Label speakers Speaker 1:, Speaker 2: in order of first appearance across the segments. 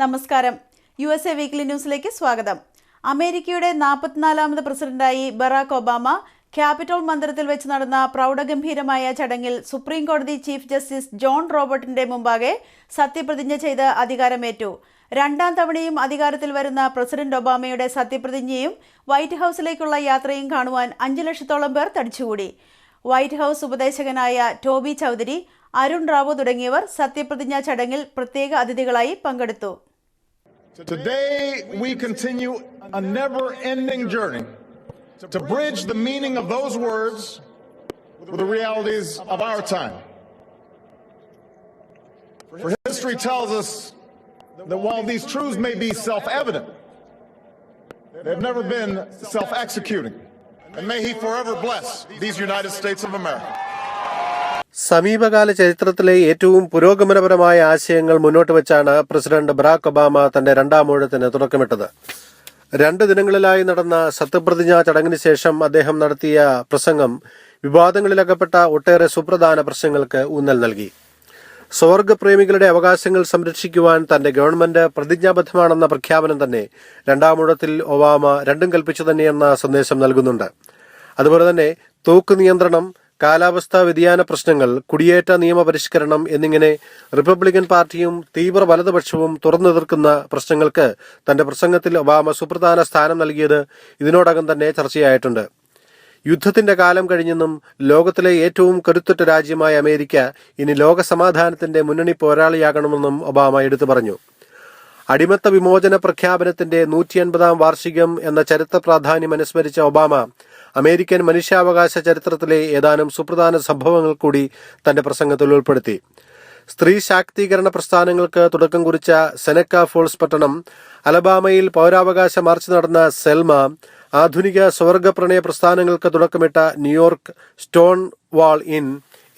Speaker 1: നമസ്കാരം. USA weekly ന്യൂസിലേക്ക് സ്വാഗതം. അമേരിക്കയുടെ 44ാമത് പ്രസിഡന്റായി ബറാക് ഒബാമ ക്യാപിറ്റോൾ മന്ദിരത്തിൽ വെച്ച് നടന്ന പ്രൗഢഗംഭീരമായ ചടങ്ങിൽ സുപ്രീം കോടതി ചീഫ് ജസ്റ്റിസ് ജോൺ റോബർട്ടിന്റെ മുമ്പാകെ സത്യപ്രതിജ്ഞ ചെയ്ത് അധികാരമേറ്റു. രണ്ടാം തവണയും അധികാരത്തിൽ വരുന്ന പ്രസിഡന്റ് ഒബാമയുടെ സത്യപ്രതിജ്ഞയും വൈറ്റ് ഹൌസിലേക്കുള്ള യാത്രയും കാണുവാൻ 5 ലക്ഷത്തോളം പേർ തടിച്ചുകൂടി. വൈറ്റ് ഹൌസ് ഉപദേശകനായ ടോബി ചൗധരി, അരുൺ റാവു തുടങ്ങിയവർ സത്യപ്രതിജ്ഞാ ചടങ്ങിൽ പ്രത്യേക അതിഥികളായി പങ്കെടുത്തു.
Speaker 2: Today we continue a never-ending journey to bridge the meaning of those words with the realities of our time. For history tells us that while these truths may be self-evident, they've never been self-executing. And may He forever bless these United States of America.
Speaker 3: സമീപകാല ചരിത്രത്തിലെ ഏറ്റവും പുരോഗമനപരമായ ആശയങ്ങൾ മുന്നോട്ട് വെച്ചാണ് president Barack Obama തന്റെ രണ്ടാം ഊഴത്തിന് തുടക്കമിട്ടത്. 2 ദിനങ്ങളിലായി നടന്ന സത്യപ്രതിജ്ഞാ ചടങ്ങിന് ശേഷം അദ്ദേഹം നടത്തിയ പ്രസംഗം വിവാദങ്ങളിലകപ്പെട്ട ഒട്ടേറെ സുപ്രധാന പ്രശ്നങ്ങൾക്ക് ഊന്നൽ നൽകി. സ്വർഗപ്രേമികളുടെ അവകാശങ്ങൾ സംരക്ഷിക്കുവാൻ തന്റെ ഗവൺമെന്റ് പ്രതിജ്ഞാബദ്ധമാണെന്ന പ്രഖ്യാപനം തന്നെ രണ്ടാം ഊഴത്തിൽ ഒബാമ രണ്ടും കൽപ്പിച്ചു തന്നെയെന്ന സന്ദേശം നൽകുന്നുണ്ട്. അതുപോലെ തന്നെ തോക്ക് നിയന്ത്രണം, കാലാവസ്ഥാ വ്യതിയാന പ്രശ്നങ്ങൾ, കുടിയേറ്റ നിയമപരിഷ്കരണം എന്നിങ്ങനെ റിപ്പബ്ലിക്കൻ പാർട്ടിയും തീവ്ര വലതുപക്ഷവും തുറന്നെതിർക്കുന്ന പ്രശ്നങ്ങൾക്ക് തന്റെ പ്രസംഗത്തിൽ ഒബാമ സുപ്രധാന സ്ഥാനം നൽകിയത് ഇതിനോടകം തന്നെ ചർച്ചയായിട്ടുണ്ട്. യുദ്ധത്തിന്റെ കാലം കഴിഞ്ഞെന്നും ലോകത്തിലെ ഏറ്റവും കരുത്തുറ്റ രാജ്യമായ അമേരിക്ക ഇനി ലോക സമാധാനത്തിന്റെ മുന്നണി പോരാളിയാകണമെന്നും ഒബാമ എടുത്തു പറഞ്ഞു. അടിമത്ത വിമോചന പ്രഖ്യാപനത്തിന്റെ 150ാം വാർഷികം എന്ന ചരിത്ര പ്രാധാന്യം അനുസ്മരിച്ച ഒബാമ അമേരിക്കൻ മനുഷ്യാവകാശ ചരിത്രത്തിലെ ഏതാനും സുപ്രധാന സംഭവങ്ങൾ കൂടി തന്റെ പ്രസംഗത്തിൽ ഉൾപ്പെടുത്തി. സ്ത്രീ ശാക്തീകരണ പ്രസ്ഥാനങ്ങൾക്ക് തുടക്കം കുറിച്ച സെനക്ക ഫോൾസ് പട്ടണം, അലബാമയിൽ പൗരാവകാശ മാർച്ച് നടന്ന സെൽമ, ആധുനിക സ്വർഗപ്രണയ പ്രസ്ഥാനങ്ങൾക്ക് തുടക്കമിട്ട ന്യൂയോർക്ക് സ്റ്റോൺ വാൾ ഇൻ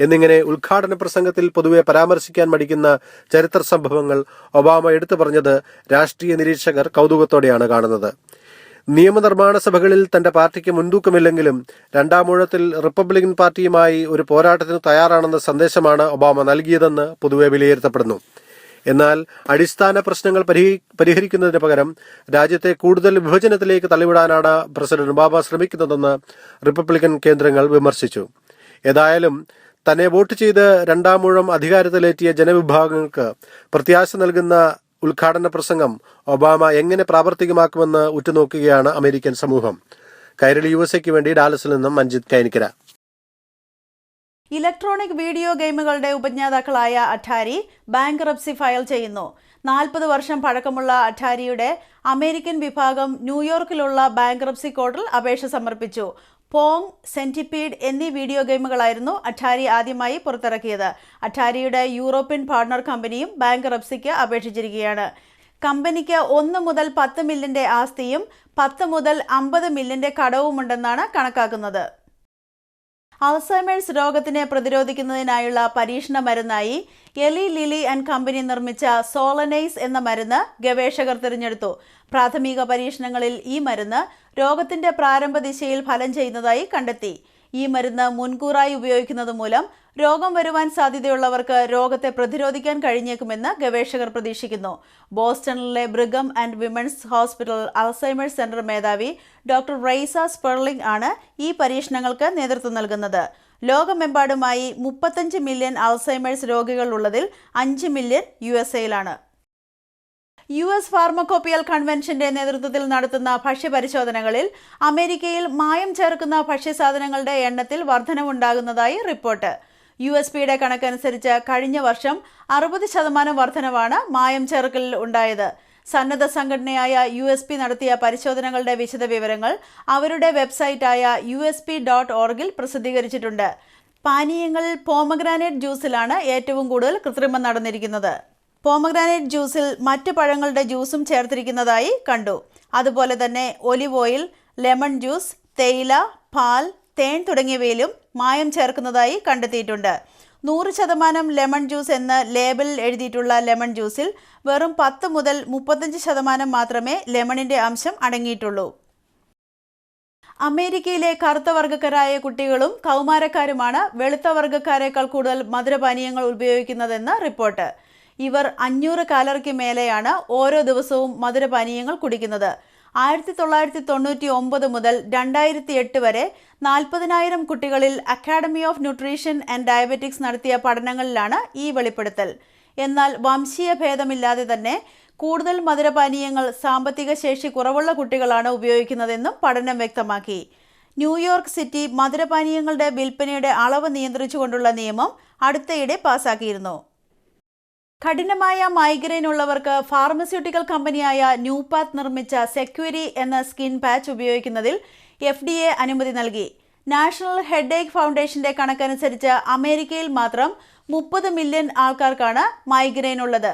Speaker 3: എന്നിങ്ങനെ ഉദ്ഘാടന പ്രസംഗത്തിൽ പൊതുവെ പരാമർശിക്കാൻ മടിക്കുന്ന ചരിത്ര സംഭവങ്ങൾ ഒബാമ എടുത്തു പറഞ്ഞത് രാഷ്ട്രീയ നിരീക്ഷകർ കൗതുകത്തോടെയാണ് കാണുന്നത്. നിയമനിർമ്മാണ സഭകളിൽ തന്റെ പാർട്ടിക്ക് മുൻതൂക്കമില്ലെങ്കിലും രണ്ടാം ഊഴത്തിൽ റിപ്പബ്ലിക്കൻ പാർട്ടിയുമായി ഒരു പോരാട്ടത്തിന് തയ്യാറാണെന്ന സന്ദേശമാണ് ഒബാമ നൽകിയതെന്ന് പൊതുവെ വിലയിരുത്തപ്പെടുന്നു. എന്നാൽ അടിസ്ഥാന പ്രശ്നങ്ങൾ പരിഹരിക്കുന്നതിന് പകരം രാജ്യത്തെ കൂടുതൽ വിഭജനത്തിലേക്ക് തള്ളിവിടാനാണ് പ്രസിഡന്റ് ഒബാമ ശ്രമിക്കുന്നതെന്ന് റിപ്പബ്ലിക്കൻ കേന്ദ്രങ്ങൾ വിമർശിച്ചു. ഏതായാലും തന്നെ വോട്ട് ചെയ്ത് രണ്ടാം ഊഴം അധികാരത്തിലേറ്റിയ ജനവിഭാഗങ്ങൾക്ക് പ്രത്യാശ നൽകുന്ന ഉദ്ഘാടന പ്രസംഗം ഒബാമ എങ്ങനെ പ്രാവർത്തികമാക്കുമെന്ന് ഉറ്റുനോക്കുകയാണ് അമേരിക്കൻ സമൂഹം. കൈരളി USAക്ക് വേണ്ടി ഡാലസിൽ നിന്നും മഞ്ജിത് കൈനിക്കര.
Speaker 1: ഇലക്ട്രോണിക് വീഡിയോ ഗെയിമുകളുടെ ഉപജ്ഞാതാക്കളായ അട്ടാരി ബാങ്ക്റപ്സി ഫയൽ ചെയ്യുന്നു. 40 വർഷം പഴക്കമുള്ള അട്ടാരിയുടെ അമേരിക്കൻ വിഭാഗം ന്യൂയോർക്കിലുള്ള ബാങ്ക്റപ്സി കോർട്ടിൽ അപേക്ഷ സമർപ്പിച്ചു. പോങ്, സെന്റിപീഡ് എന്നീ വീഡിയോ ഗെയിമുകളായിരുന്നു അട്ടാരി ആദ്യമായി പുറത്തിറക്കിയത്. അട്ടാരിയുടെ യൂറോപ്യൻ പാർട്ണർ കമ്പനിയും ബാങ്ക്റപ്സിക്ക് അപേക്ഷിച്ചിരിക്കുകയാണ്. കമ്പനിക്ക് 1 മുതൽ 10 മില്യന്റെ ആസ്തിയും 10 മുതൽ 50 മില്യന്റെ കടവുമുണ്ടെന്നാണ് കണക്കാക്കുന്നത്. അൾസൈമേഴ്സ് രോഗത്തിനെ പ്രതിരോധിക്കുന്നതിനായുള്ള പരീക്ഷണ മരുന്നായി എലി ലിലി ആൻഡ് കമ്പനി നിർമ്മിച്ച സോളനൈസ് എന്ന മരുന്ന് ഗവേഷകർ തിരഞ്ഞെടുത്തു. പ്രാഥമിക പരീക്ഷണങ്ങളിൽ ഈ മരുന്ന് രോഗത്തിന്റെ പ്രാരംഭ ദിശയിൽ ഫലം ചെയ്യുന്നതായി കണ്ടെത്തി. ഈ മരുന്ന് മുൻകൂറായി ഉപയോഗിക്കുന്നത് മൂലം രോഗം വരുവാൻ സാധ്യതയുള്ളവർക്ക് രോഗത്തെ പ്രതിരോധിക്കാൻ കഴിഞ്ഞേക്കുമെന്ന് ഗവേഷകർ പ്രതീക്ഷിക്കുന്നു. ബോസ്റ്റണിലെ Brigham and women's hospital Alzheimer's centre മേധാവി ഡോക്ടർ റൈസ സ്പെർലിംഗ് ആണ് ഈ പരീക്ഷണങ്ങൾക്ക് നേതൃത്വം നൽകുന്നത്. ലോകമെമ്പാടുമായി 35 മില്യൺ അൾസൈമേഴ്സ് രോഗികൾ ഉള്ളതിൽ 5 മില്യൺ USA-യിലാണ്. US ഫാർമക്കോപ്പിയൽ കൺവെൻഷന്റെ നേതൃത്വത്തിൽ നടത്തുന്ന ഭക്ഷ്യപരിശോധനകളിൽ അമേരിക്കയിൽ മായം ചേർക്കുന്ന ഭക്ഷ്യസാധനങ്ങളുടെ എണ്ണത്തിൽ വർധനവുണ്ടാകുന്നതായി റിപ്പോർട്ട്. USPയുടെ കണക്കനുസരിച്ച് കഴിഞ്ഞ വർഷം 60% വർധനവാണ് മായം ചേർക്കലിൽ ഉണ്ടായത്. സന്നദ്ധ സംഘടനയായ USP നടത്തിയ പരിശോധനകളുടെ വിശദവിവരങ്ങൾ അവരുടെ വെബ്സൈറ്റായ usp.org-ൽ പ്രസിദ്ധീകരിച്ചിട്ടുണ്ട്. പാനീയങ്ങളിൽ പോമഗ്രാനേറ്റ് ജ്യൂസിലാണ് ഏറ്റവും കൂടുതൽ കൃത്രിമം നടന്നിരിക്കുന്നത്. പോമഗ്രാനേറ്റ് ജ്യൂസിൽ മറ്റ് പഴങ്ങളുടെ ജ്യൂസും ചേർത്തിരിക്കുന്നതായി കണ്ടു. അതുപോലെ തന്നെ ഒലിവ് ഓയിൽ, ലെമൺ ജ്യൂസ്, തേയില, പാൽ, തേൻ തുടങ്ങിയവയിലും മായം ചേർക്കുന്നതായി കണ്ടെത്തിയിട്ടുണ്ട്. 100% ലെമൺ ജ്യൂസ് എന്ന് ലേബലിൽ എഴുതിയിട്ടുള്ള ലെമൺ ജ്യൂസിൽ വെറും 10 മുതൽ 35% മാത്രമേ ലെമണിന്റെ അംശം അടങ്ങിയിട്ടുള്ളൂ. അമേരിക്കയിലെ കറുത്ത വർഗ്ഗക്കാരായ കുട്ടികളും കൗമാരക്കാരുമാണ് വെളുത്ത വർഗ്ഗക്കാരേക്കാൾ കൂടുതൽ മധുരപാനീയങ്ങൾ ഉപയോഗിക്കുന്നതെന്ന് റിപ്പോർട്ട്. ഇവർ 500 കാലറിക്ക് മേലെയാണ് ഓരോ ദിവസവും മധുരപാനീയങ്ങൾ കുടിക്കുന്നത്. 1999 മുതൽ 2008 വരെ 40,000 കുട്ടികളിൽ academy of nutrition and diabetics നടത്തിയ പഠനങ്ങളിലാണ് ഈ വെളിപ്പെടുത്തൽ. എന്നാൽ വംശീയ ഭേദമില്ലാതെ തന്നെ കൂടുതൽ മധുരപാനീയങ്ങൾ സാമ്പത്തിക ശേഷി കുറവുള്ള കുട്ടികളാണ് ഉപയോഗിക്കുന്നതെന്നും പഠനം വ്യക്തമാക്കി. ന്യൂയോർക്ക് സിറ്റി മധുരപാനീയങ്ങളുടെ വിൽപ്പനയുടെ അളവ് നിയന്ത്രിച്ചുകൊണ്ടുള്ള നിയമം അടുത്തയിടെ പാസാക്കിയിരുന്നു. കഠിനമായ മൈഗ്രെയിൻ ഉള്ളവർക്ക് ഫാർമസ്യൂട്ടിക്കൽ കമ്പനിയായ ന്യൂപാത്ത് നിർമ്മിച്ച സെക്യൂരി എന്ന സ്കിൻ പാച്ച് ഉപയോഗിക്കുന്നതിൽ FDA അനുമതി നൽകി. നാഷണൽ ഹെഡേക്ക് ഫൗണ്ടേഷന്റെ കണക്കനുസരിച്ച് അമേരിക്കയിൽ മാത്രം 30 മില്യൺ ആൾക്കാർക്കാണ് മൈഗ്രെയിൻ ഉള്ളത്.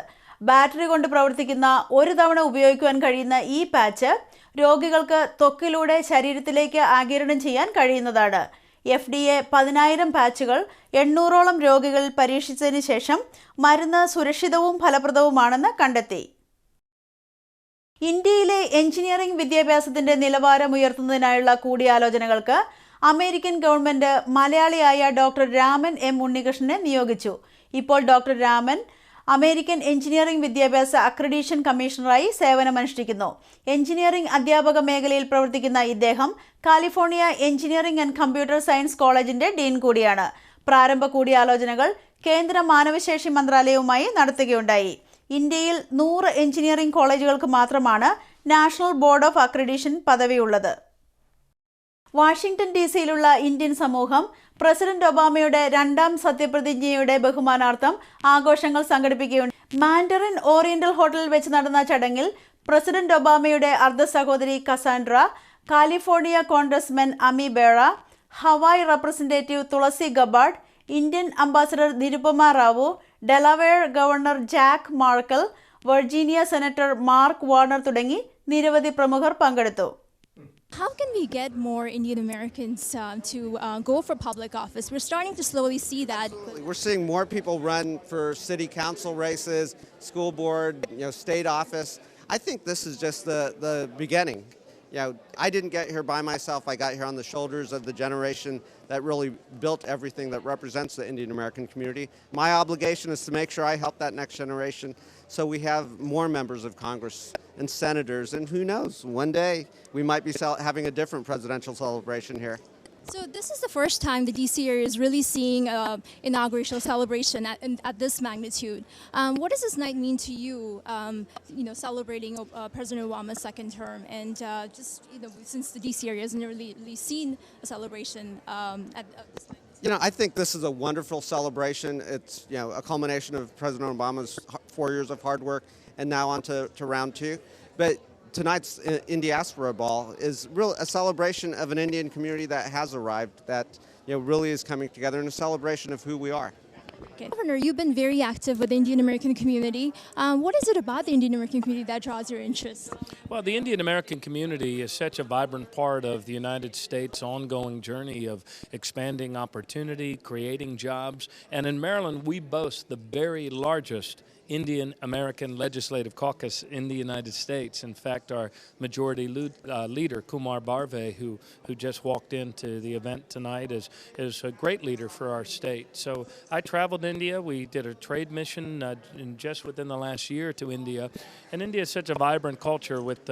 Speaker 1: ബാറ്ററി കൊണ്ട് പ്രവർത്തിക്കുന്ന ഒരു തവണ ഉപയോഗിക്കുവാൻ കഴിയുന്ന ഈ പാച്ച് രോഗികൾക്ക് ത്വക്കിലൂടെ ശരീരത്തിലേക്ക് ആഗിരണം ചെയ്യാൻ കഴിയുന്നതാണ്. FDA 10,000 പാച്ചുകൾ 800ഓളം രോഗികളിൽ പരീക്ഷിച്ചതിന് ശേഷം മരുന്ന് സുരക്ഷിതവും ഫലപ്രദവുമാണെന്ന് കണ്ടെത്തി. ഇന്ത്യയിലെ എഞ്ചിനീയറിംഗ് വിദ്യാഭ്യാസത്തിന്റെ നിലവാരം ഉയർത്തുന്നതിനായുള്ള കൂടിയാലോചനകൾക്ക് അമേരിക്കൻ ഗവൺമെന്റ് മലയാളിയായ ഡോക്ടർ രാമൻ M. ഉണ്ണികൃഷ്ണനെ നിയോഗിച്ചു. ഇപ്പോൾ ഡോക്ടർ രാമൻ അമേരിക്കൻ എഞ്ചിനീയറിംഗ് വിദ്യാഭ്യാസ അക്രഡീഷൻ കമ്മീഷണറായി സേവനമനുഷ്ഠിക്കുന്നു. എഞ്ചിനീയറിംഗ് അധ്യാപക മേഖലയിൽ പ്രവർത്തിക്കുന്ന ഇദ്ദേഹം California engineering and computer science കോളേജിന്റെ ഡീൻ കൂടിയാണ്. പ്രാരംഭ കൂടിയാലോചനകൾ കേന്ദ്ര മാനവശേഷി മന്ത്രാലയവുമായി നടത്തുകയുണ്ടായി. ഇന്ത്യയിൽ 100 എഞ്ചിനീയറിംഗ് കോളേജുകൾക്ക് മാത്രമാണ് നാഷണൽ ബോർഡ് ഓഫ് അക്രഡീഷൻ പദവിയുള്ളത്. വാഷിംഗ്ടൺ DC-യിലുള്ള ഇന്ത്യൻ സമൂഹം പ്രസിഡന്റ് ഒബാമയുടെ 2ാം സത്യപ്രതിജ്ഞയുടെ ബഹുമാനാർത്ഥം ആഘോഷങ്ങൾ സംഘടിപ്പിക്കുകയുണ്ടായി. മാൻഡറിൻ ഓറിയന്റൽ ഹോട്ടലിൽ വെച്ച് നടന്ന ചടങ്ങിൽ പ്രസിഡന്റ് ഒബാമയുടെ അർദ്ധ സഹോദരി Kasandra, California congressman Ami Bera, Hawaii representative Tulsi Gabbard, Indian ambassador Nirupama Rao, Delaware governor Jack Markell, Virginia senator Mark Warner തുടങ്ങി നിരവധി പ്രമുഖർ പങ്കെടുത്തു.
Speaker 4: How can we get more Indian Americans to go for public office? We're starting to slowly see that.
Speaker 5: Absolutely. We're seeing more people run for city council races, school board, state office. I think this is just the beginning. I didn't get here by myself. I got here on the shoulders of the generation that really built everything that represents the Indian American community. My obligation is to make sure I help that next generation so we have more members of Congress and senators, and who knows, one day we might be having a different presidential celebration here.
Speaker 4: So this is the first time the DC area is really seeing inaugural celebration at this magnitude. What does this night mean to you? Celebrating President Obama's second term, and since the DC area hasn't really seen a celebration at this night.
Speaker 5: I think this is a wonderful celebration. It's a culmination of President Obama's 4 years of hard work, and now on to round 2. But tonight's Indiaspora Ball is really a celebration of an Indian community that has arrived, that really is coming together in a celebration of who we are.
Speaker 4: Okay. Governor, you've been very active with the Indian American community. What is it about the Indian American community that draws your interest?
Speaker 6: Well, the Indian American community is such a vibrant part of the United States' ongoing journey of expanding opportunity, creating jobs. And in Maryland, we boast the very largest Indian American Legislative Caucus in the United States. In fact, our majority leader, Kumar Barve, who just walked into the event tonight, is a great leader for our state. So I traveled to India. We did a trade mission just within the last year to India. And India is such a vibrant culture with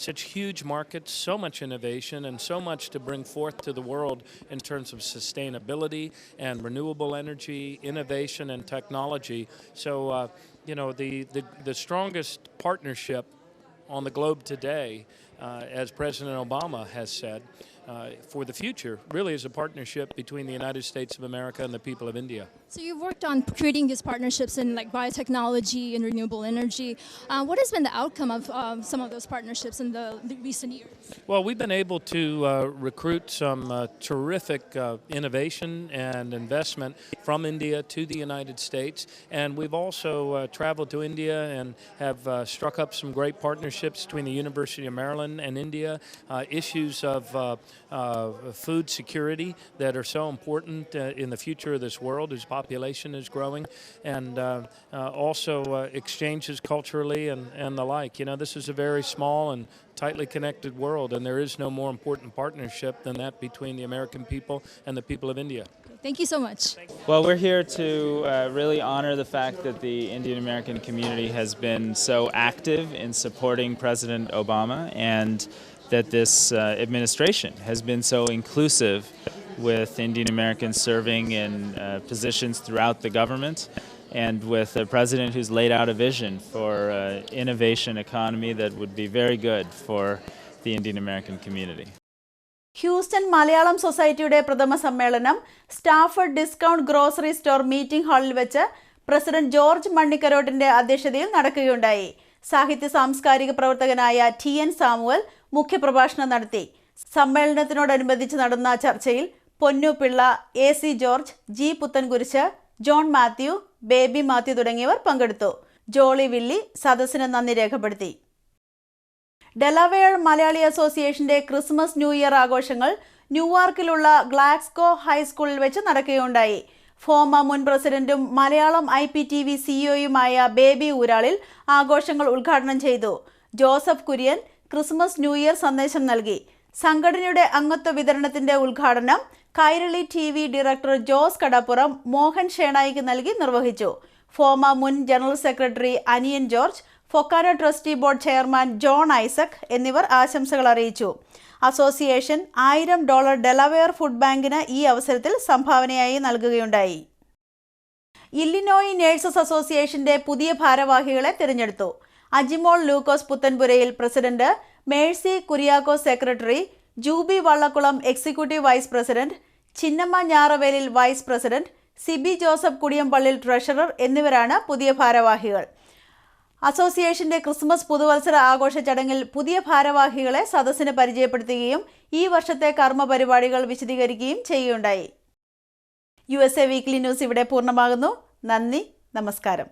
Speaker 6: such huge markets, so much innovation, and so much to bring forth to the world in terms of sustainability and renewable energy, innovation, and technology. So the strongest partnership on the globe today, as President Obama has said, for the future really is a partnership between the United States of America and the people of India.
Speaker 4: So you've worked on creating these partnerships in biotechnology and renewable energy. What has been the outcome of some of those partnerships in the recent years?
Speaker 6: Well, we've been able to recruit some terrific innovation and investment from India to the United States. And we've also traveled to India and have struck up some great partnerships between the University of Maryland and India. Issues of food security that are so important in the future of this world as population is growing, and also exchanges culturally and the like. You know, this is a very small and tightly connected world, and there is no more important partnership than that between the American people and the people of India.
Speaker 4: Thank you so much.
Speaker 7: Well, we're here to really honor the fact that the Indian American community has been so active in supporting President Obama, and that this administration has been so inclusive with Indian Americans serving in positions throughout the government, and with a president who's laid out a vision for an innovation economy that would be very good for the Indian American community.
Speaker 1: Houston Malayalam സൊസൈറ്റിയുടെ പ്രഥമ സമ്മേളനം സ്റ്റാഫർഡ് discount grocery store meeting ഹാളിൽ വെച്ച് president George മണ്ണിക്കരോട്ടിന്റെ അധ്യക്ഷതയിൽ നടക്കുകയുണ്ടായി. സാഹിത്യ സാംസ്കാരിക പ്രവർത്തകനായ TN Samuel മുഖ്യപ്രഭാഷണം നടത്തി. സമ്മേളനത്തിനോടനുബന്ധിച്ച് നടന്ന ചർച്ചയിൽ Ponnu Pillai, AC George, G Puthencruz, John Mathew, Baby Mathew തുടങ്ങിയവർ പങ്കെടുത്തു. ജോളി വില്ലി സദസ്സിന് നന്ദി രേഖപ്പെടുത്തി. ഡെലവെയർ മലയാളി അസോസിയേഷന്റെ ക്രിസ്മസ് ന്യൂ ഇയർ ആഘോഷങ്ങൾ ന്യൂയോർക്കിലുള്ള ഗ്ലാസ്ഗോ ഹൈസ്കൂളിൽ വെച്ച് നടക്കുകയുണ്ടായി. ഫോമ മുൻ പ്രസിഡന്റും മലയാളം IPTV CEOയുമായ ബേബി ഊരാളിൽ ആഘോഷങ്ങൾ ഉദ്ഘാടനം ചെയ്തു. Joseph Kurian Christmas new year സന്ദേശം നൽകി. സംഘടനയുടെ അംഗത്വ വിതരണത്തിന്റെ ഉദ്ഘാടനം കൈരളി TV ഡയറക്ടർ ജോസ് കടപ്പുറം മോഹൻ ഷേണായിക്ക് നൽകി നിർവഹിച്ചു. ഫോമ മുൻ ജനറൽ സെക്രട്ടറി അനിയൻ George, FOKANA trustee board chairman John Isaac എന്നിവർ ആശംസകൾ അറിയിച്ചു. അസോസിയേഷൻ $1000 ഡെലവെയർ ഫുഡ് ബാങ്കിന് ഈ അവസരത്തിൽ സംഭാവനയായി നൽകുകയുണ്ടായി. ഇല്ലിനോയി നഴ്സസ് അസോസിയേഷന്റെ പുതിയ ഭാരവാഹികളെ തിരഞ്ഞെടുത്തു. Ajimol Lukose Puthenpurayil president, Mercy Kuriakose secretary, Juby Vallakulam executive vice president, Chinnamma Njaravelil vice president, Siby Joseph Kudiyampallil treasurer എന്നിവരാണ് പുതിയ ഭാരവാഹികൾ. അസോസിയേഷന്റെ ക്രിസ്മസ് പുതുവത്സര ആഘോഷ ചടങ്ങിൽ പുതിയ ഭാരവാഹികളെ സദസ്സിന് പരിചയപ്പെടുത്തുകയും ഈ വർഷത്തെ കർമ്മ പരിപാടികൾ വിശദീകരിക്കുകയും ചെയ്യുകയുണ്ടായി. USA വീക്ക്ലി ന്യൂസ് ഇവിടെ പൂർണ്ണമാകുന്നു. നന്ദി, നമസ്കാരം.